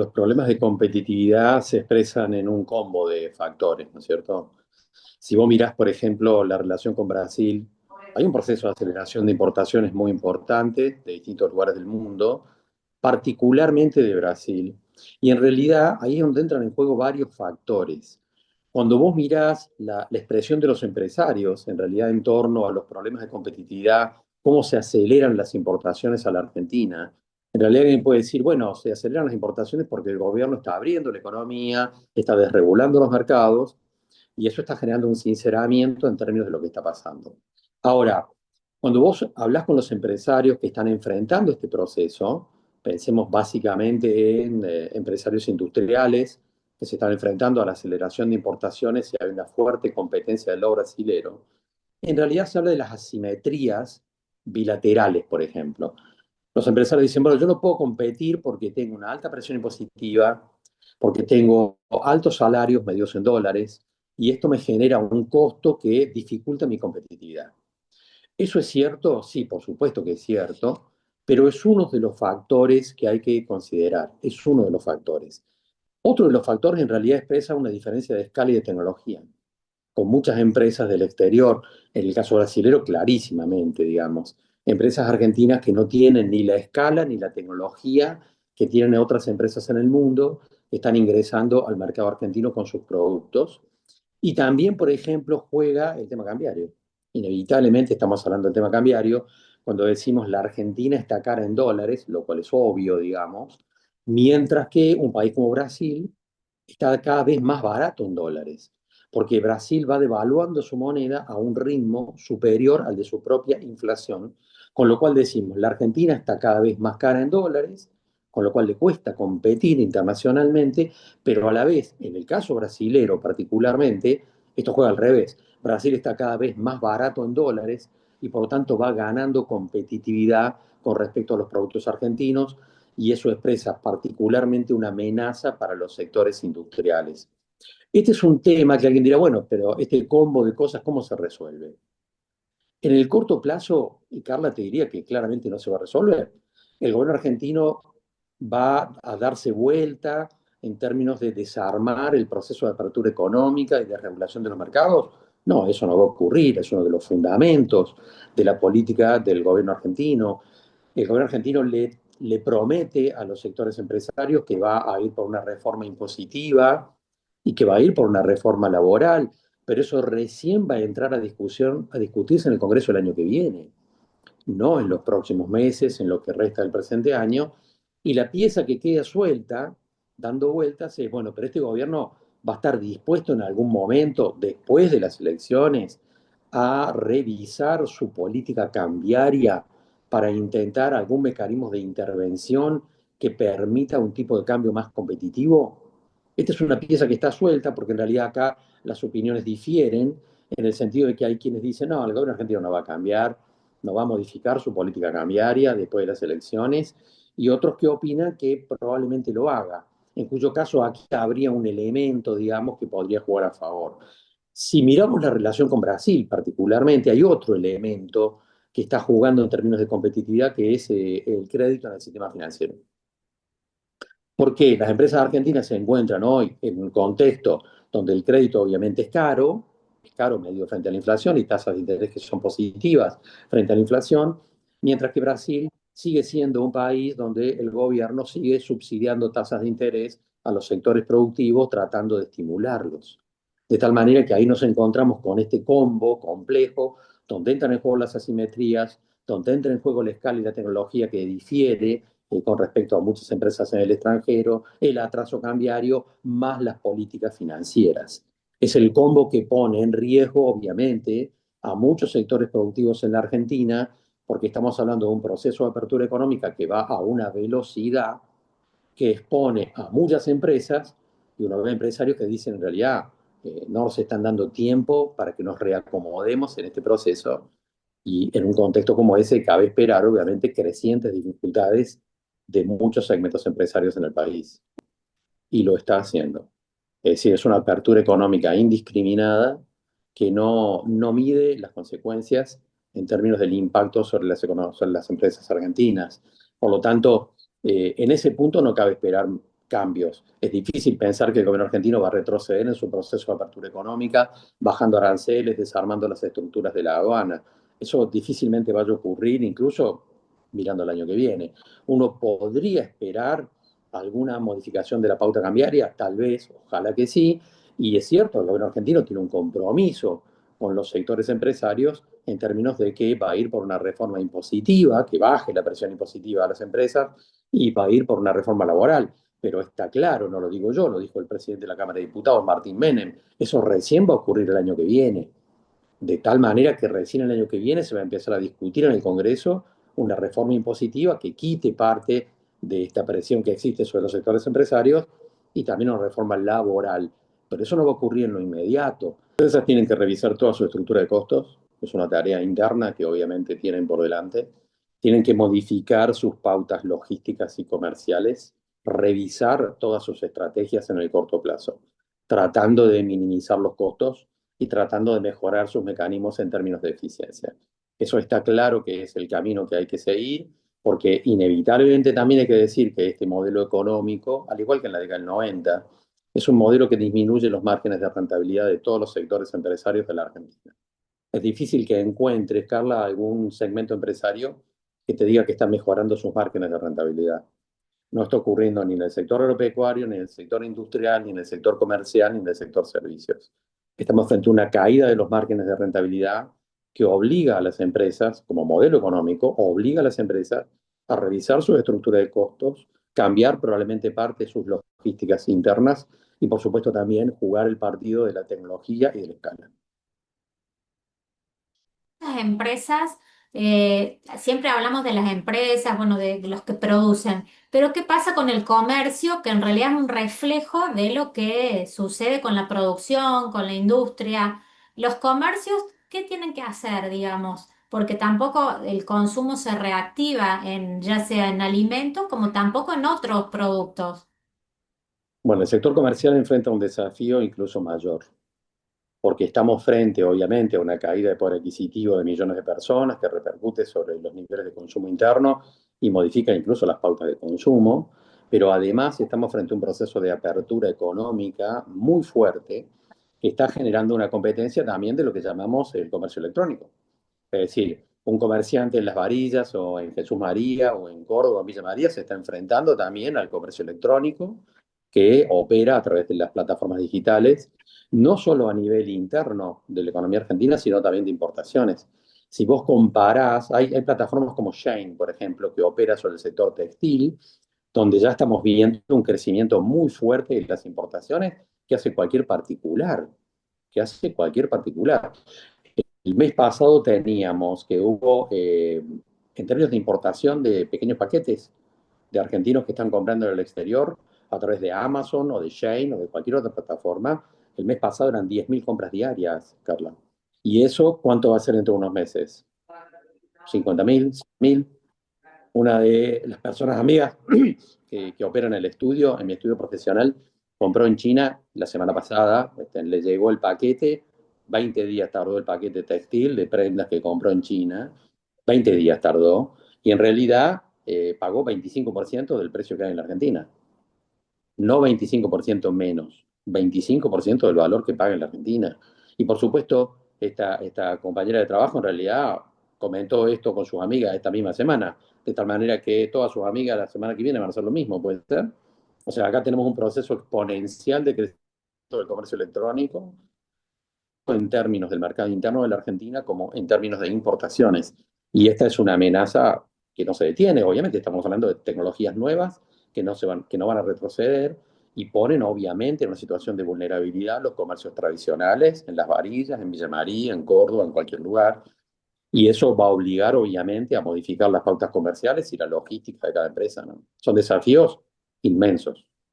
Los problemas de competitividad se expresan en un combo de factores, ¿no es cierto? Si vos mirás, por ejemplo, la relación con Brasil, hay un proceso de aceleración de importaciones muy importante de distintos lugares del mundo, particularmente de Brasil. Y en realidad ahí es donde entran en juego varios factores. Cuando vos mirás la expresión de los empresarios, en realidad en torno a los problemas de competitividad, cómo se aceleran las importaciones a la Argentina, en realidad alguien puede decir, bueno, se aceleran las importaciones porque el gobierno está abriendo la economía, está desregulando los mercados, y eso está generando un sinceramiento en términos de lo que está pasando. Ahora, cuando vos hablás con los empresarios que están enfrentando este proceso, pensemos básicamente en empresarios industriales que se están enfrentando a la aceleración de importaciones y hay una fuerte competencia del lado brasilero, en realidad se habla de las asimetrías bilaterales, por ejemplo. Los empresarios dicen, bueno, yo no puedo competir porque tengo una alta presión impositiva, porque tengo altos salarios medios en dólares, y esto me genera un costo que dificulta mi competitividad. ¿Eso es cierto? Sí, por supuesto que es cierto, pero es uno de los factores que hay que considerar, es uno de los factores. Otro de los factores en realidad expresa una diferencia de escala y de tecnología con muchas empresas del exterior, en el caso brasilero clarísimamente, digamos, empresas argentinas que no tienen ni la escala ni la tecnología que tienen otras empresas en el mundo, están ingresando al mercado argentino con sus productos. Y también, por ejemplo, juega el tema cambiario. Inevitablemente estamos hablando del tema cambiario cuando decimos la Argentina está cara en dólares, lo cual es obvio, digamos, mientras que un país como Brasil está cada vez más barato en dólares, porque Brasil va devaluando su moneda a un ritmo superior al de su propia inflación, con lo cual decimos, la Argentina está cada vez más cara en dólares, con lo cual le cuesta competir internacionalmente, pero a la vez, en el caso brasilero particularmente, esto juega al revés. Brasil está cada vez más barato en dólares y por lo tanto va ganando competitividad con respecto a los productos argentinos y eso expresa particularmente una amenaza para los sectores industriales. Este es un tema que alguien dirá, bueno, pero este combo de cosas, ¿cómo se resuelve? En el corto plazo, y Carla te diría que claramente no se va a resolver, el gobierno argentino va a darse vuelta en términos de desarmar el proceso de apertura económica y de regulación de los mercados. No, eso no va a ocurrir, es uno de los fundamentos de la política del gobierno argentino. El gobierno argentino le promete a los sectores empresarios que va a ir por una reforma impositiva y que va a ir por una reforma laboral, pero eso recién va a entrar a discusión, a discutirse en el Congreso el año que viene, no en los próximos meses, en lo que resta del presente año, y la pieza que queda suelta, dando vueltas, es, bueno, pero este gobierno va a estar dispuesto en algún momento, después de las elecciones, a revisar su política cambiaria para intentar algún mecanismo de intervención que permita un tipo de cambio más competitivo. Esta es una pieza que está suelta porque en realidad acá las opiniones difieren en el sentido de que hay quienes dicen, no, el gobierno argentino no va a cambiar, no va a modificar su política cambiaria después de las elecciones, y otros que opinan que probablemente lo haga, en cuyo caso aquí habría un elemento, digamos, que podría jugar a favor. Si miramos la relación con Brasil particularmente, hay otro elemento que está jugando en términos de competitividad, que es el crédito en el sistema financiero. Porque las empresas argentinas se encuentran hoy en un contexto donde el crédito obviamente es caro medio frente a la inflación y tasas de interés que son positivas frente a la inflación, mientras que Brasil sigue siendo un país donde el gobierno sigue subsidiando tasas de interés a los sectores productivos tratando de estimularlos. De tal manera que ahí nos encontramos con este combo complejo donde entran en juego las asimetrías, donde entra en juego la escala y la tecnología que difiere con respecto a muchas empresas en el extranjero, el atraso cambiario, más las políticas financieras. Es el combo que pone en riesgo, obviamente, a muchos sectores productivos en la Argentina, porque estamos hablando de un proceso de apertura económica que va a una velocidad que expone a muchas empresas, y uno ve empresarios que dicen en realidad no nos están dando tiempo para que nos reacomodemos en este proceso y en un contexto como ese cabe esperar, obviamente, crecientes dificultades de muchos segmentos empresarios en el país. Y lo está haciendo. Es decir, es una apertura económica indiscriminada que no mide las consecuencias en términos del impacto sobre las empresas argentinas. Por lo tanto, en ese punto no cabe esperar cambios. Es difícil pensar que el gobierno argentino va a retroceder en su proceso de apertura económica, bajando aranceles, desarmando las estructuras de la aduana. Eso difícilmente vaya a ocurrir, incluso mirando el año que viene. Uno podría esperar alguna modificación de la pauta cambiaria, tal vez, ojalá que sí, y es cierto, el gobierno argentino tiene un compromiso con los sectores empresarios en términos de que va a ir por una reforma impositiva, que baje la presión impositiva a las empresas, y va a ir por una reforma laboral. Pero está claro, no lo digo yo, lo dijo el presidente de la Cámara de Diputados, Martín Menem, eso recién va a ocurrir el año que viene. De tal manera que recién el año que viene se va a empezar a discutir en el Congreso una reforma impositiva que quite parte de esta presión que existe sobre los sectores empresarios y también una reforma laboral. Pero eso no va a ocurrir en lo inmediato. Las empresas tienen que revisar toda su estructura de costos, es una tarea interna que obviamente tienen por delante. Tienen que modificar sus pautas logísticas y comerciales, revisar todas sus estrategias en el corto plazo, tratando de minimizar los costos y tratando de mejorar sus mecanismos en términos de eficiencia. Eso está claro que es el camino que hay que seguir, porque inevitablemente también hay que decir que este modelo económico, al igual que en la década del 90, es un modelo que disminuye los márgenes de rentabilidad de todos los sectores empresarios de la Argentina. Es difícil que encuentres, Carla, algún segmento empresario que te diga que está mejorando sus márgenes de rentabilidad. No está ocurriendo ni en el sector agropecuario, ni en el sector industrial, ni en el sector comercial, ni en el sector servicios. Estamos frente a una caída de los márgenes de rentabilidad que obliga a las empresas, como modelo económico, obliga a las empresas a revisar su estructura de costos, cambiar probablemente parte de sus logísticas internas y, por supuesto, también jugar el partido de la tecnología y de la escala. Las empresas, siempre hablamos de las empresas, bueno, de los que producen, pero ¿qué pasa con el comercio, que en realidad es un reflejo de lo que sucede con la producción, con la industria? Los comercios, ¿qué tienen que hacer, digamos? Porque tampoco el consumo se reactiva en, ya sea en alimentos como tampoco en otros productos. Bueno, el sector comercial enfrenta un desafío incluso mayor, porque estamos frente, obviamente, a una caída de poder adquisitivo de millones de personas que repercute sobre los niveles de consumo interno y modifica incluso las pautas de consumo, pero además estamos frente a un proceso de apertura económica muy fuerte que está generando una competencia también de lo que llamamos el comercio electrónico. Es decir, un comerciante en Las Varillas o en Jesús María o en Córdoba o en Villa María se está enfrentando también al comercio electrónico que opera a través de las plataformas digitales, no solo a nivel interno de la economía argentina, sino también de importaciones. Si vos comparás, hay plataformas como Shein, por ejemplo, que opera sobre el sector textil, donde ya estamos viendo un crecimiento muy fuerte de las importaciones que hace cualquier particular, que hace cualquier particular. El mes pasado teníamos que hubo, en términos de importación de pequeños paquetes de argentinos que están comprando en el exterior a través de Amazon o de Shein o de cualquier otra plataforma, el mes pasado eran 10.000 compras diarias, Carla. ¿Y eso cuánto va a ser dentro de unos meses? 50.000, 100.000. Una de las personas amigas que operan en el estudio, en mi estudio profesional, compró en China la semana pasada, le llegó el paquete, 20 días tardó el paquete textil de prendas que compró en China, 20 días tardó, y en realidad pagó 25% del precio que hay en la Argentina, no 25% menos, 25% del valor que paga en la Argentina. Y por supuesto, esta compañera de trabajo en realidad comentó esto con sus amigas esta misma semana, de tal manera que todas sus amigas la semana que viene van a hacer lo mismo, ¿puede ser? O sea, acá tenemos un proceso exponencial de crecimiento del comercio electrónico en términos del mercado interno de la Argentina como en términos de importaciones. Y esta es una amenaza que no se detiene. Obviamente estamos hablando de tecnologías nuevas que no van a retroceder y ponen obviamente en una situación de vulnerabilidad los comercios tradicionales, en Las Varillas, en Villa María, en Córdoba, en cualquier lugar. Y eso va a obligar obviamente a modificar las pautas comerciales y la logística de cada empresa, ¿no? Son desafíos inmensos.